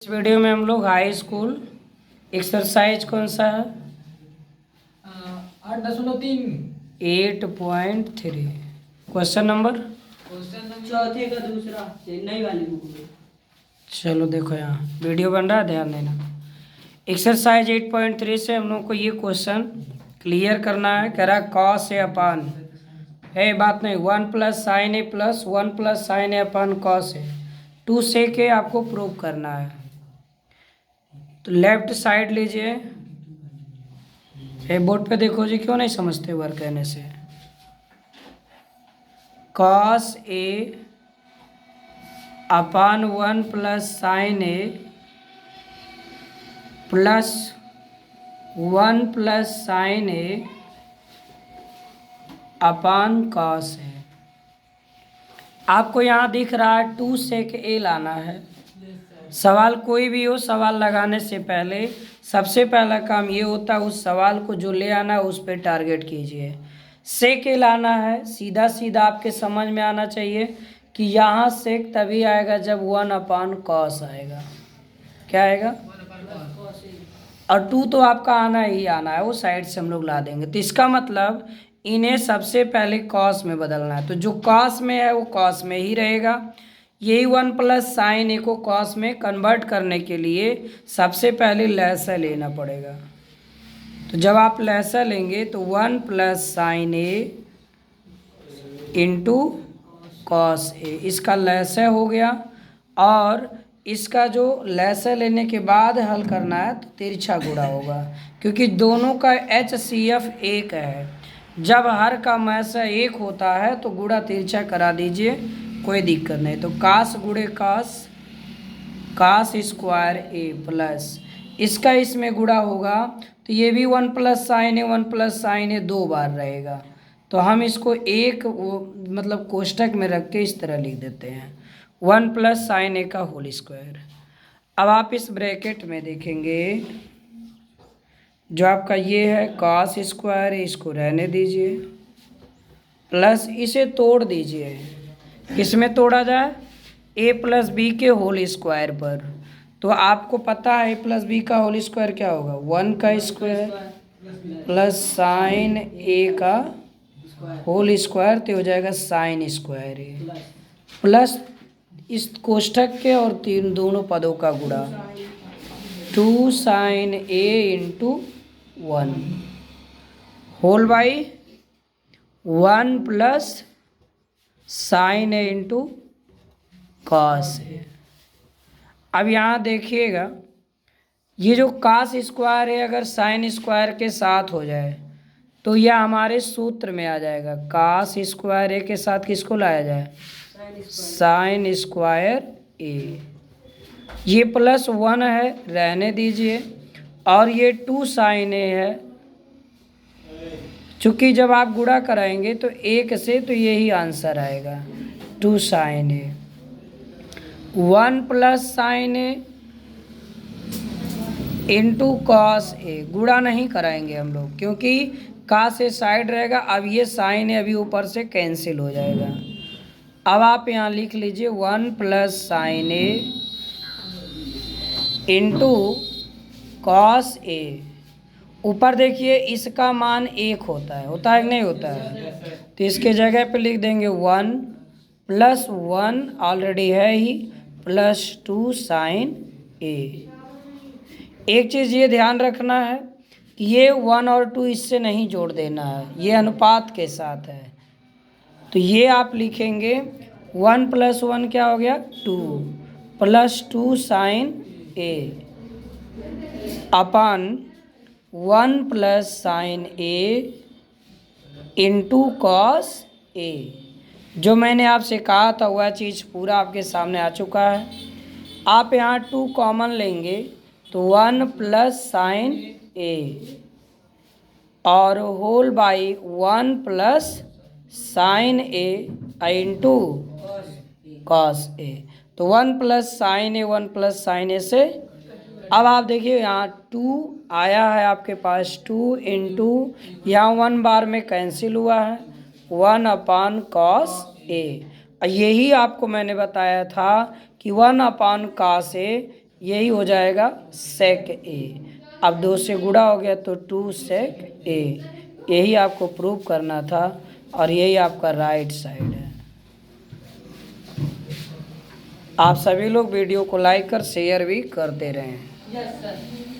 इस वीडियो में हम लोग हाई स्कूल एक्सरसाइज कौन सा है 8.3 8.3 क्वेश्चन नंबर चौथे का दूसरा चेन्नई वाली बुक में। चलो देखो यहाँ वीडियो बन रहा है, ध्यान देना। एक्सरसाइज 8.3 से हम लोग को ये क्वेश्चन क्लियर करना है। कह रहा है कॉस ए अपान है, बात नहीं, 1 plus sine A plus 1 plus sine A upon cos A 2 से के आपको प्रूव करना है। तो लेफ्ट साइड लीजिए, बोर्ड पे देखो जी, क्यों नहीं समझते वर्क कहने से। Cos A upon 1 plus sine A plus 1 plus sine A upon cos A. आपको यहाँ दिख रहा है 2 सेक ए लाना है। सवाल कोई भी हो, सवाल लगाने से पहले सबसे पहला काम ये होता है उस सवाल को जो ले आना है उस पर टारगेट कीजिए। सेक ए लाना है, सीधा सीधा आपके समझ में आना चाहिए कि यहाँ सेक तभी आएगा जब 1 अपान कॉस आएगा। क्या आएगा? और 2 तो आपका आना ही आना है, वो साइड से हम लोग ला देंगे। तो इसका मतलब इन्हें सबसे पहले कॉस में बदलना है, तो जो कॉस में है वो कॉस में ही रहेगा। यही 1 प्लस साइन ए को कॉस में कन्वर्ट करने के लिए सबसे पहले लहसा लेना पड़ेगा। तो जब आप लहसा लेंगे तो 1 plus sine a into cos ए, इसका लहसा हो गया। और इसका जो लहसा लेने के बाद हल करना है तो तिरछा गुणा होगा, क्योंकि दोनों का HCF एक है। जब हर का मैसा एक होता है तो गुणा तिरछा करा दीजिए, कोई दिक्कत नहीं। तो कास गुणे कास, कास स्क्वायर ए प्लस इसका इसमें गुणा होगा तो ये भी 1 plus sine a 1 plus sine ए 2 बार रहेगा। तो हम इसको एक मतलब कोष्टक में रख के इस तरह लिख देते हैं 1 प्लस साइन ए का होल स्क्वायर। अब आप इस ब्रैकेट में देखेंगे जो आपका ये है कॉस स्क्वायर है, इसको रहने दीजिए, प्लस इसे तोड़ दीजिए। किसमें तोड़ा जाए? ए प्लस बी के होल स्क्वायर पर। तो आपको पता है ए प्लस बी का होल स्क्वायर क्या होगा? 1 का स्क्वायर प्लस साइन ए का होल स्क्वायर, तो हो जाएगा साइन स्क्वायर ए प्लस इस कोष्ठक के और तीन दोनों पदों का गुणा 2 sine a into 1 whole by 1 plus sine a into cos a. अब यहाँ देखिएगा ये जो कॉस स्क्वायर है अगर साइन स्क्वायर के साथ हो जाए तो यह हमारे सूत्र में आ जाएगा। कॉस स्क्वायर ए के साथ किसको लाया जाए? साइन स्क्वायर ए। ये प्लस 1 है, रहने दीजिए, और ये 2 साइन ए है। चूँकि जब आप गुणा कराएंगे तो एक से, तो यही आंसर आएगा 2 sine a. 1 plus sine a into cos ए, गुणा नहीं कराएंगे हम लोग क्योंकि कॉस ए साइड रहेगा। अब ये साइन ए अभी ऊपर से कैंसिल हो जाएगा। अब आप यहाँ लिख लीजिए 1 plus sine a into cos ए। ऊपर देखिए इसका मान 1 होता है कि नहीं होता है? तो इसके जगह पे लिख देंगे 1 प्लस 1 ऑलरेडी है ही प्लस 2 साइन ए। एक चीज़ ये ध्यान रखना है कि ये 1 और 2 इससे नहीं जोड़ देना है, ये अनुपात के साथ है। तो ये आप लिखेंगे 1 प्लस 1 क्या हो गया? 2 plus 2 sine A upon 1 plus sine a into cos ए। जो मैंने आपसे कहा था वह चीज़ पूरा आपके सामने आ चुका है। आप यहाँ 2 कॉमन लेंगे तो 1 प्लस साइन ए और whole by 1 plus sine a into cos a. तो 1 plus sine a 1 plus sine a से अब आप देखिए यहाँ 2 आया है आपके पास, 2 इंटू यहाँ 1 बार में कैंसिल हुआ है 1 अपान कॉस ए। यही आपको मैंने बताया था कि 1 अपान कॉस ए यही हो जाएगा सेक ए। अब 2 से गुणा हो गया तो 2 सेक ए। यही आपको प्रूव करना था और यही आपका राइट साइड है। आप सभी लोग वीडियो को लाइक कर शेयर भी करते रहें। Yes sir.